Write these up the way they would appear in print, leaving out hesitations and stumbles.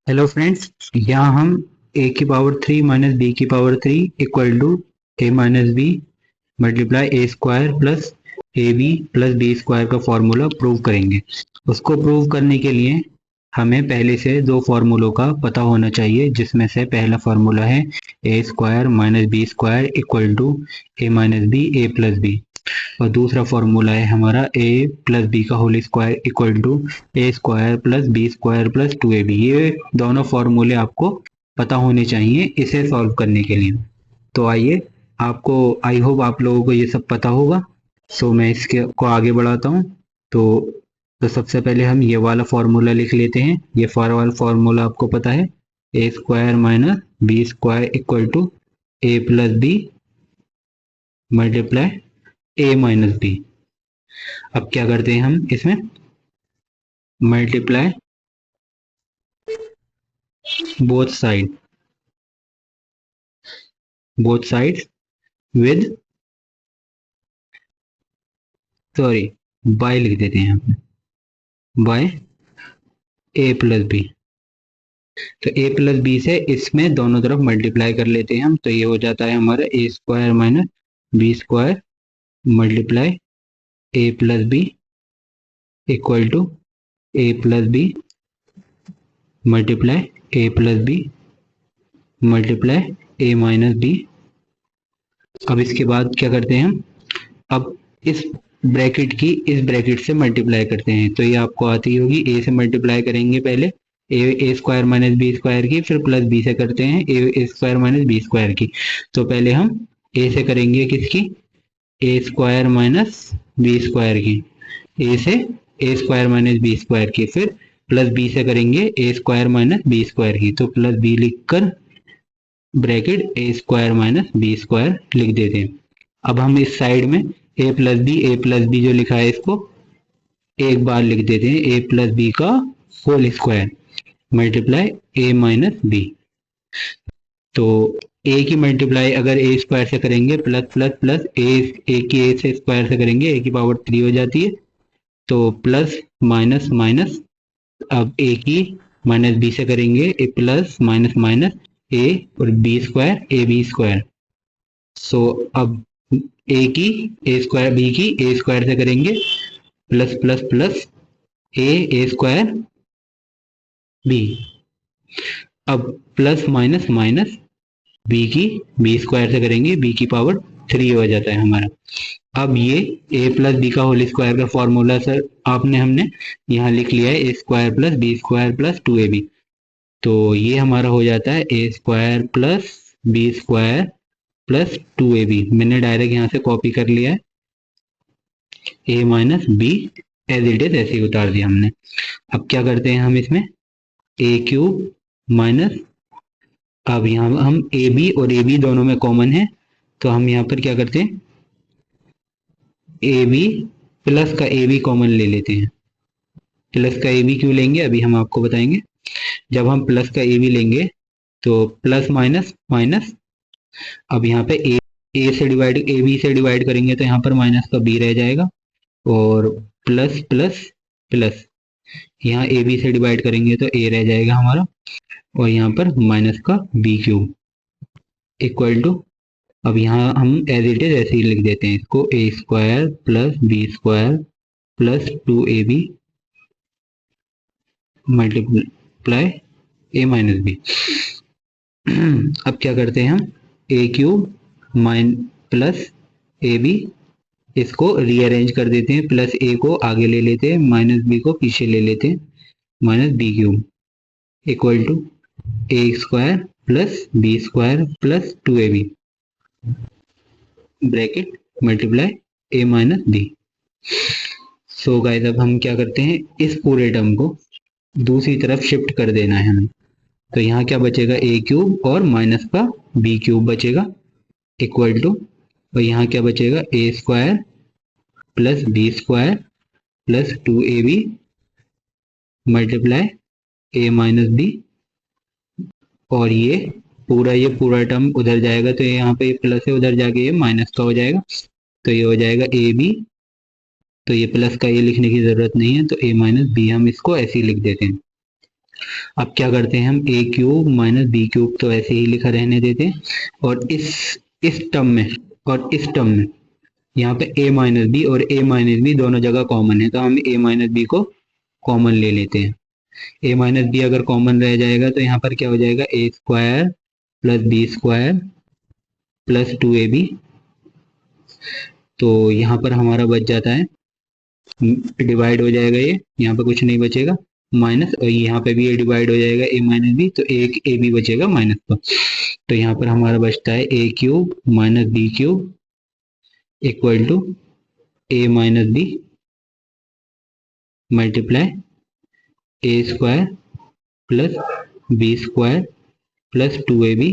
Hello friends, यहाँ हम A की पावर 3 माइनस बी की power 3 equal to A minus B multiply A square plus A B plus B square का formula prove करेंगे। उसको prove करने के लिए हमें पहले से दो फार्मूलों का पता होना चाहिए, जिसमें से पहला फार्मूला है a square minus b square equal to A minus b a plus b, और दूसरा फॉर्मूला है हमारा ए प्लस बी का whole square equal to A square plus B square plus 2ab। ये दोनों फॉर्मूले आपको पता होने चाहिए इसे सॉल्व करने के लिए। तो आइए, आपको आई होप आप लोगों को ये सब पता होगा। सो मैं इसके को आगे बढ़ाता हूँ। तो सबसे पहले हम ये वाला फॉर्मूला लिख लेते हैं। ये वाला फॉर्मूला आपको पता है, a square minus b square equal to a plus b multiply A minus b. अब क्या करते हैं हम इसमें, multiply both side with, sorry, by लिख देते हैं यहाँ पे, बाय ए प्लस बी। तो ए प्लस बी से इसमें दोनों तरफ मल्टीप्लाई कर लेते हैं हम। तो ये हो जाता है हमारा a square minus b square multiply a plus b equal to a plus b multiply a plus b multiply A minus b. अब इसके बाद क्या करते हैं हम, अब इस ब्रैकेट की इस ब्रैकेट से मल्टीप्लाई करते हैं। तो ये आपको आती होगी, ए से मल्टीप्लाई करेंगे पहले ए स्क्वायर माइनस बी स्क्वायर की, फिर प्लस बी से करते हैं ए स्क्वायर माइनस बी स्क्वायर की। तो पहले हम ए से करेंगे किसकी, ए स्क्वायर माइनस बी स्क्वायर की, ए से ए स्क्वायर माइनस बी स्क्वायर की, फिर प्लस बी से करेंगे ए स्क्वायर माइनस बी स्क्वायर की। तो प्लस बी लिखकर ब्रैकेट ए स्क्वायर माइनस बी स्क्वायर लिख देते हैं। अब हम इस साइड में ए प्लस बी जो लिखा है इसको एक बार लिख देते हैं, ए प्लस बी का होल स्क्वायर मल्टीप्लाई ए माइनस बी। तो ए की मल्टीप्लाई अगर ए स्क्वायर से करेंगे प्लस प्लस प्लस ए की ए से स्क्वायर से करेंगे ए की पावर 3 हो जाती है। तो प्लस माइनस माइनस, अब ए की माइनस बी से करेंगे a plus minus minus a और b square a b square. So अब ए की ए स्क्वायर बी की ए स्क्वायर से करेंगे प्लस प्लस प्लस ए स्क्वायर बी। अब प्लस माइनस माइनस बी की बी स्क्वायर से करेंगे बी की पावर 3 हो जाता है हमारा। अब ये ए प्लस बी का होल स्क्वायर का फॉर्मूला सर हमने यहाँ लिख लिया है, a square plus B square plus 2ab। तो ये हमारा हो जाता है a square plus B square plus 2ab। मैंने डायरेक्ट यहाँ से कॉपी कर लिया है, a minus b as it is ऐसे ही उतार दिया हमने। अब क्या करते हैं हम इसमें, ए क्यूब माइनस, अब यहाँ हम ए बी और ए बी दोनों में कॉमन है, तो हम यहाँ पर क्या करते हैं, ए बी प्लस का ए बी कॉमन ले लेते हैं। प्लस का ए बी क्यों लेंगे अभी हम आपको बताएंगे। जब हम प्लस का ए बी लेंगे तो प्लस माइनस माइनस, अब यहाँ पे ए से डिवाइड ए बी से डिवाइड करेंगे तो यहाँ पर माइनस का बी रह जाएगा, और प्लस प्लस प्लस यहाँ ए बी से डिवाइड करेंगे तो ए रह जाएगा हमारा, और यहाँ पर माइनस का बी क्यूब इक्वल टू, अब यहाँ हम एज इट इज ऐसे ही लिख देते हैं इसको, a square plus B square plus 2ab multiply A minus b. अब क्या करते हैं हम, a cube minus plus A b, इसको रीअरेंज कर देते हैं, प्लस ए को आगे ले लेते हैं, माइनस बी को पीछे ले लेते हैं, minus B cube equal to A square plus B square plus 2ab bracket multiply A minus B. So guys, अब हम क्या करते हैं, इस पूरे टर्म को दूसरी तरफ शिफ्ट कर देना है हमें। तो यहाँ क्या बचेगा, ए क्यूब और माइनस का बी क्यूब बचेगा इक्वल टू, और यहाँ क्या बचेगा, a square plus B square plus 2ab multiply A minus b. और ये पूरा टर्म उधर जाएगा, तो यहाँ पे प्लस है, उधर जाके ये माइनस का हो जाएगा, तो ये हो जाएगा ए बी। तो ये प्लस का ये लिखने की जरूरत नहीं है, तो ए माइनस बी हम इसको ऐसे ही लिख देते हैं। अब क्या करते हैं हम, a cube minus B cube तो ऐसे ही लिखा रहने देते हैं, और इस टर्म में और इस टर्म में यहाँ पे a माइनस बी और a माइनस बी दोनों जगह कॉमन है, तो हम a माइनस बी को कॉमन ले लेते हैं। a माइनस बी अगर कॉमन रह जाएगा तो यहाँ पर क्या हो जाएगा, a square plus B square plus 2ab। तो यहाँ पर हमारा बच जाता है, डिवाइड हो जाएगा ये, यहाँ पे कुछ नहीं बचेगा, माइनस, और यहाँ पे भी ये डिवाइड हो जाएगा a माइनस बी, तो एक ए बी बचेगा माइनस का। तो यहाँ पर हमारा बचता है a cube minus B cube equal to A minus B multiply A square plus B square plus 2ab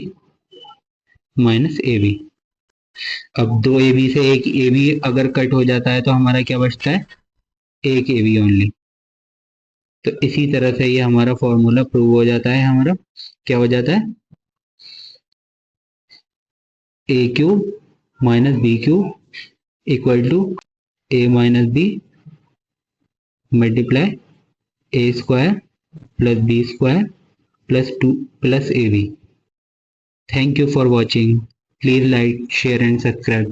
minus a b. अब 2ab से एक ए बी अगर कट हो जाता है तो हमारा क्या बचता है, एक ए बी ओनली। तो इसी तरह से ये हमारा फॉर्मूला प्रूव हो जाता है, हमारा क्या हो जाता है, a cube minus B cube equal to A minus B multiply A square plus B square plus 2 plus A b. Thank you for watching. Please like, share and subscribe.